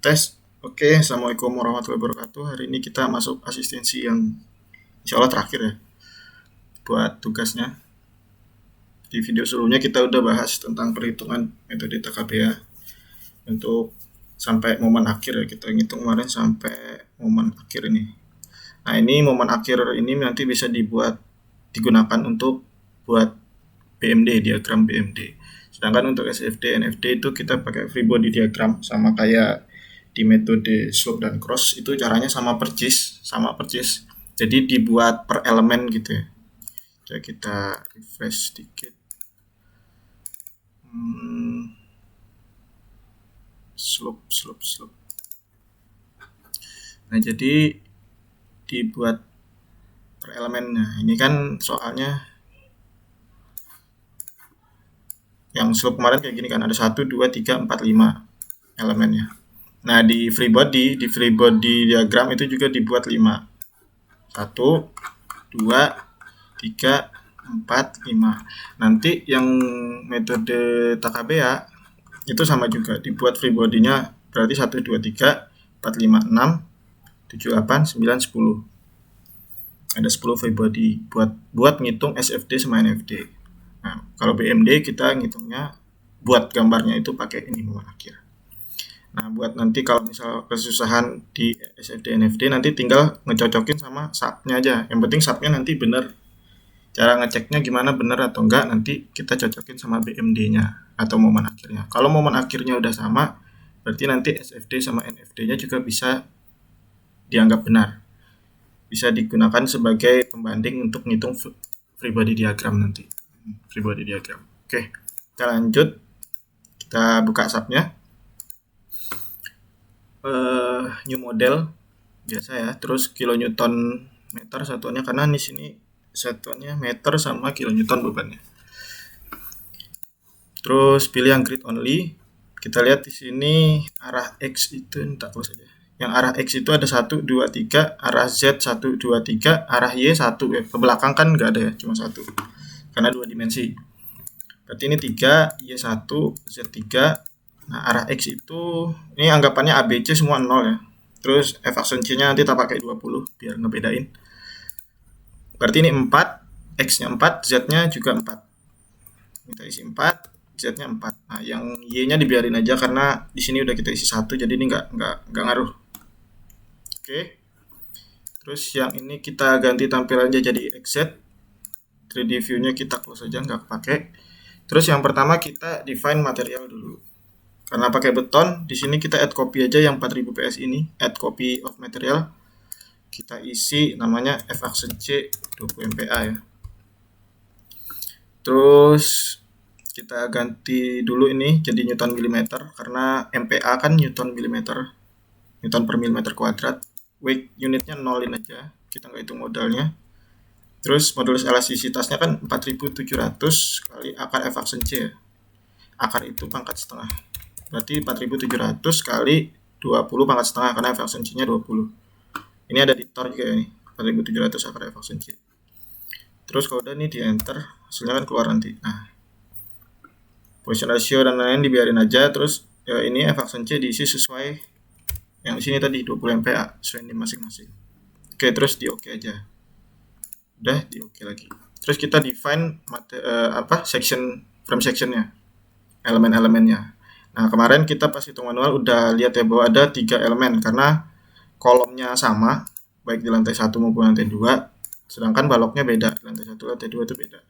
Tes. Oke, Assalamualaikum warahmatullahi wabarakatuh. Hari ini kita masuk asistensi yang insya Allah terakhir ya buat tugasnya. Di video sebelumnya kita udah bahas tentang perhitungan metode TKBA untuk sampai momen akhir ya. Kita ngitung kemarin sampai momen akhir ini. Nah, ini momen akhir ini nanti bisa digunakan untuk buat BMD, diagram BMD. Sedangkan untuk SFD, NFD itu kita pakai free body diagram sama kayak di metode slope dan cross, itu caranya sama persis. Jadi dibuat per elemen gitu ya. Coba kita refresh sedikit. Slope. Nah, jadi dibuat per elemen. Nah, ini kan soalnya yang slope kemarin kayak gini kan, ada 1, 2, 3, 4, 5 elemennya. Nah, di free body diagram itu juga dibuat 5. 1, 2, 3, 4, 5. Nanti yang metode TKBA itu sama juga, dibuat free body-nya berarti 1, 2, 3, 4, 5, 6, 7, 8, 9, 10. Ada 10 free body buat ngitung SFD sama NFD. Nah, kalau BMD kita ngitungnya buat gambarnya itu pakai ini momen akhir. Nah, buat nanti kalau misal kesusahan di SFD NFD, nanti tinggal ngecocokin sama subnya aja. Yang penting subnya nanti bener. Cara ngeceknya gimana, bener atau enggak, nanti kita cocokin sama BMD-nya atau momen akhirnya. Kalau momen akhirnya udah sama, berarti nanti SFD sama NFD-nya juga bisa dianggap benar. Bisa digunakan sebagai pembanding untuk ngitung free body diagram nanti. Free body diagram. Oke, kita lanjut. Kita buka subnya. New model biasa ya, terus kilonewton meter satuannya, karena di sini satuannya meter sama kilonewton bebannya. Terus pilih yang grid only. Kita lihat di sini arah X itu tak tahu saja. Yang arah X itu ada 1, 2, 3, arah Z 1, 2, 3, arah Y 1 ya. Ke belakang kan nggak ada ya, cuma 1. Karena 2 dimensi. Berarti ini 3, Y 1, Z 3. Nah, arah X itu, ini anggapannya ABC semua 0 ya. Terus F aksen C-nya nanti kita pakai 20 biar ngebedain. Berarti ini 4, X-nya 4, Z-nya juga 4. Kita isi 4, Z-nya 4. Nah, yang Y-nya dibiarin aja karena di sini udah kita isi 1, jadi ini nggak ngaruh. Oke. Terus yang ini kita ganti tampilannya jadi XZ. 3D view-nya kita close aja, nggak pakai. Terus yang pertama kita define material dulu. Karena pakai beton, di sini kita add copy aja yang 4000 PS ini, add copy of material. Kita isi namanya F aksen C 20 MPa ya. Terus kita ganti dulu ini jadi Newton milimeter, karena MPa kan Newton milimeter, Newton per milimeter kuadrat. Weight unitnya nolin aja, kita nggak hitung modalnya. Terus modulus elastisitasnya kan 4700 kali akar F aksen C ya. Akar itu pangkat setengah. Berarti 4700 kali 20 pangkat setengah, karena F aksen C-nya 20. Ini ada di tor juga ya nih, 4700 akar F aksen C. Terus kalau udah nih di enter, hasilnya kan keluar nanti. Nah, position ratio dan lain-lain dibiarin aja. Terus ya, ini F aksen C diisi sesuai yang di sini tadi 20 MPa, sesuai ini masing-masing. Oke, terus di oke aja. Udah di oke lagi. Terus kita define frame sectionnya, elemen-elemennya. Nah, kemarin kita pas hitung manual udah lihat ya bahwa ada 3 elemen karena kolomnya sama baik di lantai 1 maupun lantai 2, sedangkan baloknya beda. Lantai 1, lantai 2 itu beda.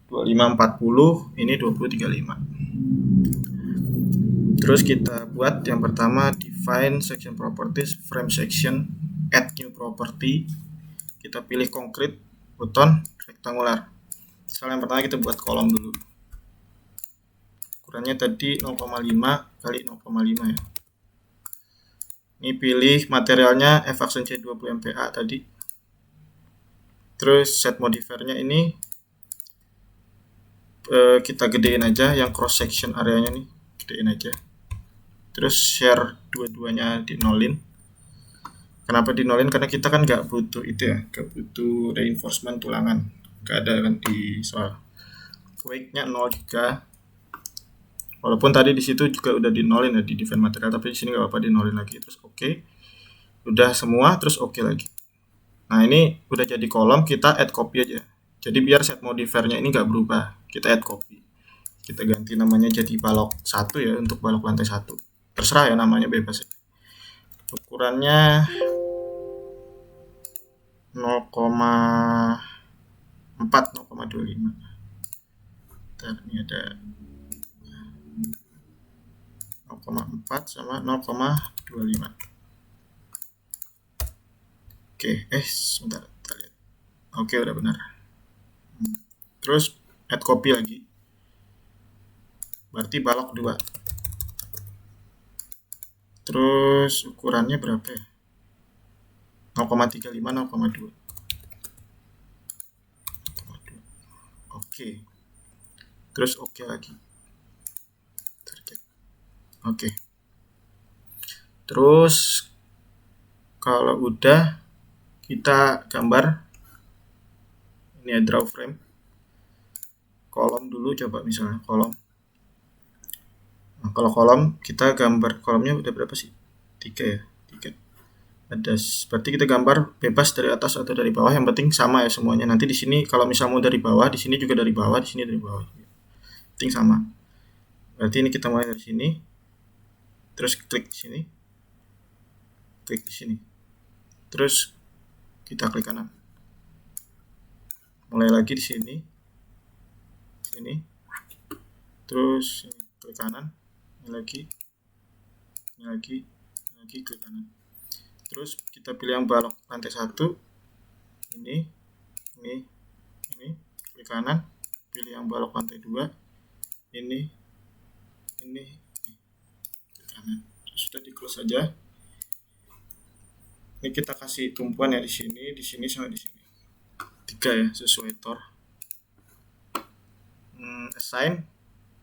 25 40, ini 20 35. Terus kita buat yang pertama define section properties, frame section, add new property. Kita pilih konkret, beton, rektangular. Misalnya yang pertama kita buat kolom dulu. Ukurannya tadi 0,5 kali 0,5 ya. Ini pilih materialnya F aksen C 20 MPa tadi. Terus set modifiernya ini kita gedein aja yang cross section areanya nih, gedein aja. Terus share dua-duanya di nolin. Kenapa di nolin? Karena kita kan nggak butuh itu ya, nggak butuh reinforcement tulangan, nggak ada kan di soal. Weight-nya 0 juga. Walaupun tadi di situ juga udah dinolin ya di define material, tapi di sini nggak apa-apa dinolin lagi. Terus oke. Udah semua, terus oke lagi. Nah, ini udah jadi kolom, kita add copy aja. Jadi biar set modifier-nya ini nggak berubah, kita add copy. Kita ganti namanya jadi balok 1 ya, untuk balok lantai 1. Terserah ya namanya, bebas ya. Ukurannya 0,4, 0,25. Bentar, ini ada 0,4 sama 0,25. Oke, sebentar, kita lihat. Oke, udah benar. Terus add copy lagi. Berarti balok 2. Terus ukurannya berapa ya? 0,35, 0,2. Oke. Terus oke lagi. Oke. Terus kalau udah, kita gambar. Ini ya draw frame. Kolom dulu coba, misalnya kolom. Nah, kalau kolom kita gambar kolomnya udah berapa sih? 3 ya, 3. Ada, berarti kita gambar bebas dari atas atau dari bawah, yang penting sama ya semuanya. Nanti di sini kalau misal mau dari bawah, di sini juga dari bawah, di sini dari bawah. Penting sama. Berarti ini kita mulai dari sini. Terus klik di sini. Klik di sini. Terus kita klik kanan. Mulai lagi di sini. Sini. Terus ini, klik kanan. Ini lagi. Ini lagi. Ini lagi, klik kanan. Terus kita pilih yang balok lantai 1. Ini, klik kanan. Pilih yang balok lantai 2. Ini, klik kanan. Terus sudah di close saja. Ini kita kasih tumpuan ya di sini sama di sini. 3 ya, sesuai Tor. Assign.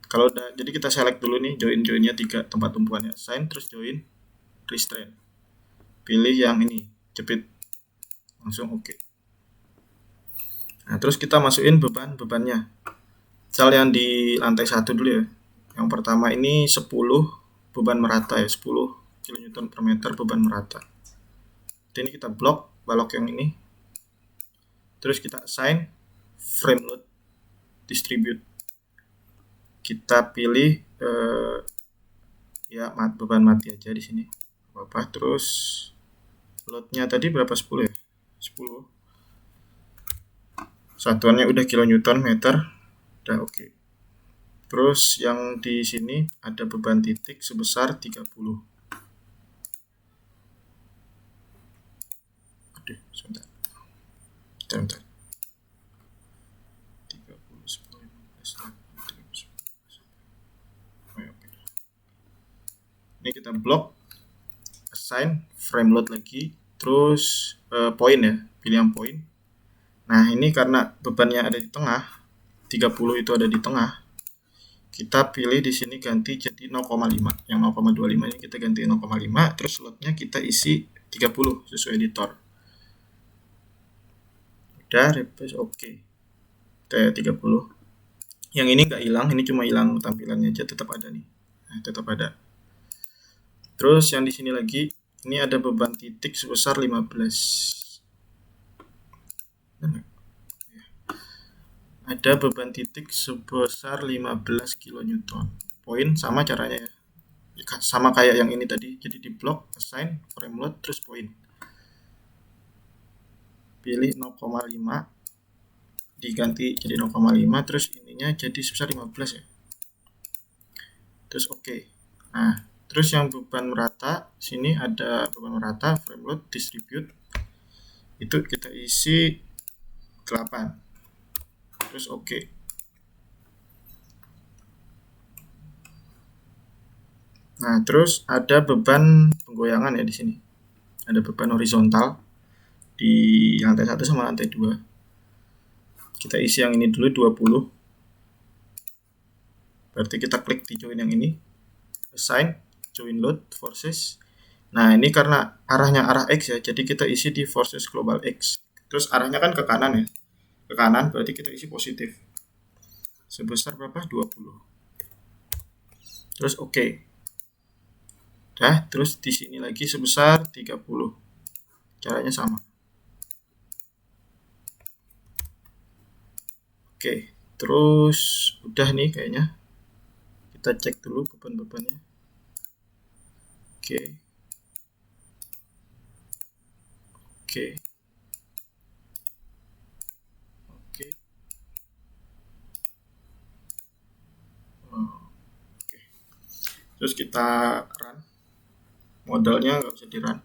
Kalau udah, jadi kita select dulu nih joinnya 3 tempat tumpuannya. Assign, terus join, restrain. Pilih yang ini, jepit. Langsung oke. Nah, terus kita masukin bebannya. Misal yang di lantai 1 dulu ya. Yang pertama ini 10 beban merata ya, 10 kN per meter beban merata. Ini kita blok balok yang ini. Terus kita assign frame load distribute. Kita pilih ya beban mati aja di sini. Apa? Terus loadnya tadi berapa? 10 ya? 10. Satuannya udah kilonewton meter. Udah oke. Terus yang di sini ada beban titik sebesar 30. Aduh, sebentar. Bentar. 30, 10, 15, 13, 14. Ini kita blok, assign frame load lagi, terus point ya, pilih yang point. Nah, ini karena bebannya ada di tengah, 30 itu ada di tengah, kita pilih di sini ganti jadi 0,5. Yang 0,25 ini kita ganti 0,5, terus slotnya kita isi 30 sesuai editor. Udah, refresh oke. Kita 30. Yang ini nggak hilang, ini cuma hilang tampilannya aja, tetap ada nih. Nah, tetap ada. Terus yang di sini lagi, ini ada beban titik sebesar 15. Ada beban titik sebesar 15 kN. Poin sama caranya ya. Sama kayak yang ini tadi. Jadi di blok, assign, frame load, terus poin. Pilih 0,5. Diganti jadi 0,5, terus ininya jadi sebesar 15 ya. Terus oke. Nah, terus yang beban merata, sini ada beban merata, frame load, distribute. Itu kita isi 8. Terus oke. Nah, terus ada beban penggoyangan ya di sini. Ada beban horizontal di lantai 1 sama lantai 2. Kita isi yang ini dulu 20. Berarti kita klik di join yang ini. Assign, join load, forces. Nah, ini karena arahnya arah X ya, jadi kita isi di forces global X. Terus arahnya kan ke kanan ya. Ke kanan berarti kita isi positif. Sebesar berapa? 20. terus oke. Terus di sini lagi sebesar 30. Caranya sama. Oke, terus udah nih kayaknya. Kita cek dulu beban-bebannya. Oke. Oke. Oke. Oke. Terus kita run. Modalnya nggak bisa di run.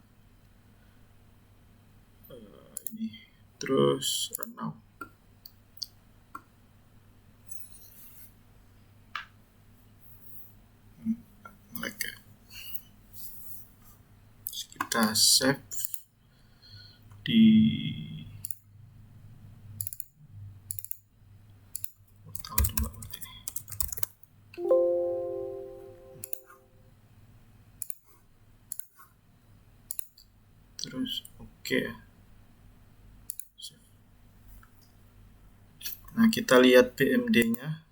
Ini. Terus run now. Like. Terus kita save di portal 2 berarti ini. Terus oke ya. Nah, kita lihat BMD-nya.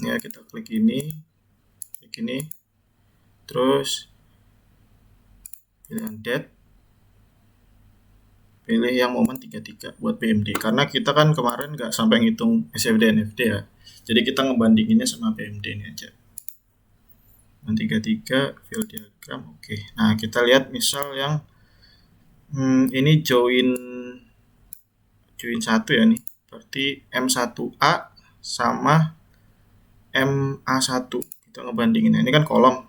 Ya, kita klik ini. Klik ini. Terus pilihan date. Pilih yang momen 33 buat BMD. Karena kita kan kemarin nggak sampai ngitung SFD NFD ya. Jadi kita ngebandinginnya sama BMD ini aja. 33 fill diagram. Oke. Nah, kita lihat misal yang ini join 1 ya nih. Berarti M1A sama MA1. Kita ngebandingin. Ini kan kolom.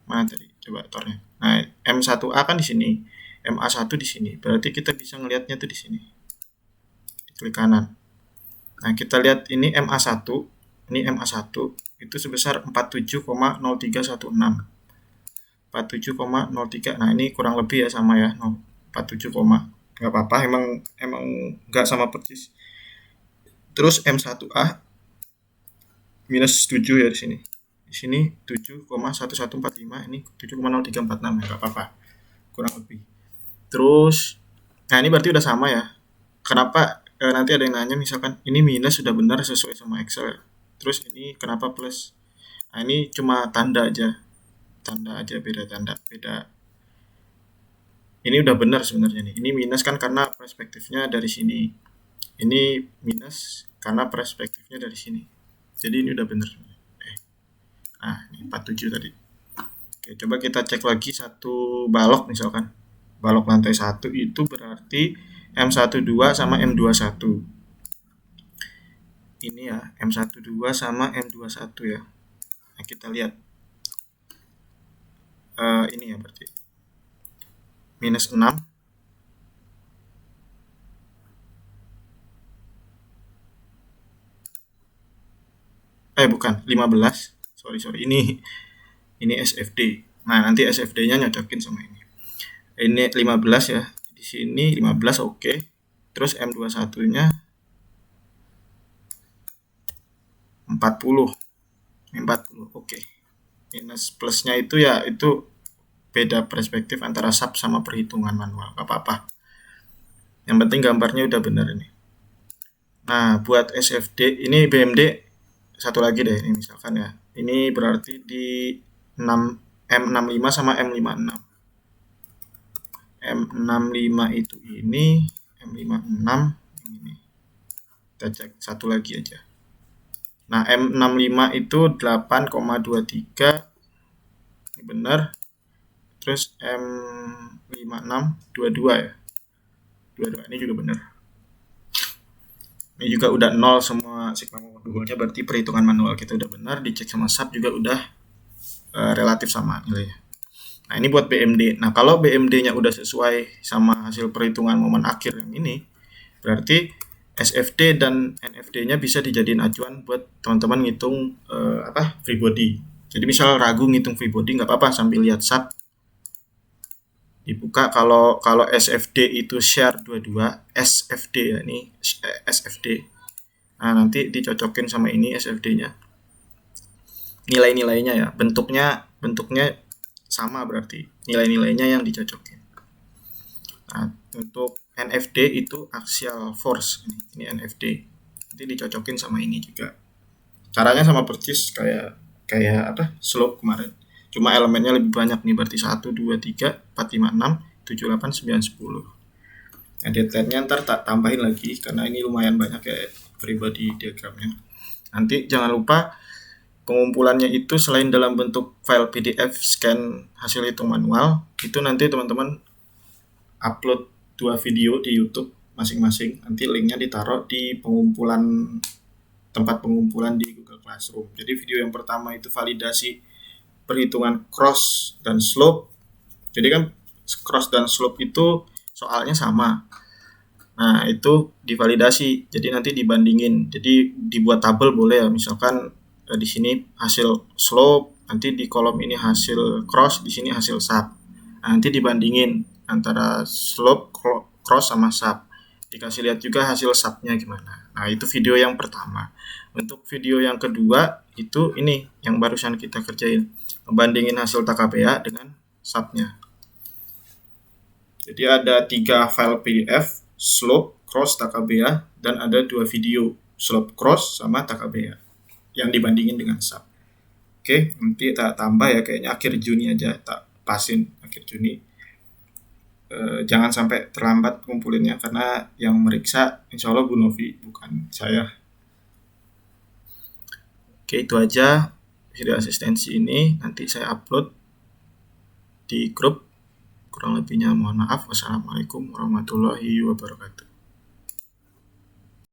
Mana tadi? Coba tornya. Nah, M1A kan di sini. MA1 di sini. Berarti kita bisa ngelihatnya tuh di sini. Klik kanan. Nah, kita lihat ini MA1. Ini MA1 itu sebesar 47,0316. 47,03. Nah, ini kurang lebih ya sama ya. 47, nggak apa-apa, emang nggak sama persis. Terus M1A minus 7 ya di sini. Di sini 7,1145, ini 7,0346 ya, nggak apa-apa. Kurang lebih. Terus, nah ini berarti udah sama ya. Kenapa nanti ada yang nanya misalkan ini minus sudah benar sesuai sama Excel. Terus ini kenapa plus? Nah ini cuma tanda aja, beda tanda, beda. Ini udah benar sebenarnya nih. Ini minus kan karena perspektifnya dari sini. Ini minus karena perspektifnya dari sini. Jadi ini udah benar. Nah ini 47 tadi. Oke, coba kita cek lagi satu balok misalkan. Balok lantai 1 itu berarti M12 sama M21. Ini ya, M12 sama M21 ya. Nah, kita lihat. Ini ya berarti. Minus 6. Bukan, 15. Sorry. Ini SFD. Nah, nanti SFD-nya nyocokin sama ini. Ini 15 ya. Di sini 15 oke. Terus M21-nya 40. 40 oke. Minus plusnya itu ya itu beda perspektif antara sub sama perhitungan manual. Gak apa-apa. Yang penting gambarnya udah benar ini. Nah, buat SFD ini BMD satu lagi deh ini misalkan ya. Ini berarti di M65 sama M56. M65 itu ini, M56 ini. Kita cek satu lagi aja. Nah, M65 itu 8,23. Ini benar. Terus M56 22 ya. 22 ini juga benar. Ini juga udah 0 semua sigma modulnya, berarti perhitungan manual kita udah benar, dicek sama sub juga udah relatif sama nilainya. Nah, ini buat BMD. Nah, kalau BMD-nya udah sesuai sama hasil perhitungan momen akhir yang ini, berarti SFD dan NFD-nya bisa dijadiin acuan buat teman-teman ngitung free body. Jadi misal ragu ngitung free body nggak apa-apa sambil lihat sub. Dibuka kalau SFD itu share 22, SFD ya ini SFD. Nah, nanti dicocokin sama ini SFD-nya. Nilai-nilainya ya, bentuknya sama berarti nilai-nilainya yang dicocokin. Nah, untuk NFD itu axial force, ini NFD. Nanti dicocokin sama ini juga. Caranya sama persis kayak kayak apa slope kemarin. Cuma elemennya lebih banyak nih, berarti 1, 2, 3, 4, 5, 6, 7, 8, 9, 10. Nah, detailnya ntar tak tambahin lagi karena ini lumayan banyak kayak free body diagramnya. Nanti jangan lupa pengumpulannya itu selain dalam bentuk file PDF scan hasil hitung manual, itu nanti teman-teman upload 2 video di YouTube masing-masing. Nanti linknya ditaruh di tempat pengumpulan di Google Classroom. Jadi video yang pertama itu validasi perhitungan cross dan slope. Jadi kan cross dan slope itu soalnya sama. Nah, itu divalidasi. Jadi nanti dibandingin. Jadi dibuat tabel boleh ya. Misalkan di sini hasil slope, nanti di kolom ini hasil cross, di sini hasil sub. Nah, nanti dibandingin antara slope, cross sama sub. Dikasih lihat juga hasil subnya gimana. Nah, itu video yang pertama. Untuk video yang kedua itu ini yang barusan kita kerjain. Membandingin hasil TKBA dengan subnya. Jadi ada 3 file PDF, slope, cross, TKBA, dan ada 2 video, slope, cross, sama TKBA yang dibandingin dengan sub. Oke, nanti tak tambah ya, kayaknya akhir Juni aja, tak pasin akhir Juni. Jangan sampai terlambat kumpulinnya, karena yang meriksa insya Allah Bu Novi, bukan saya. Oke, itu aja video asistensi ini, nanti saya upload di grup. Kurang lebihnya mohon maaf. Wassalamualaikum warahmatullahi wabarakatuh.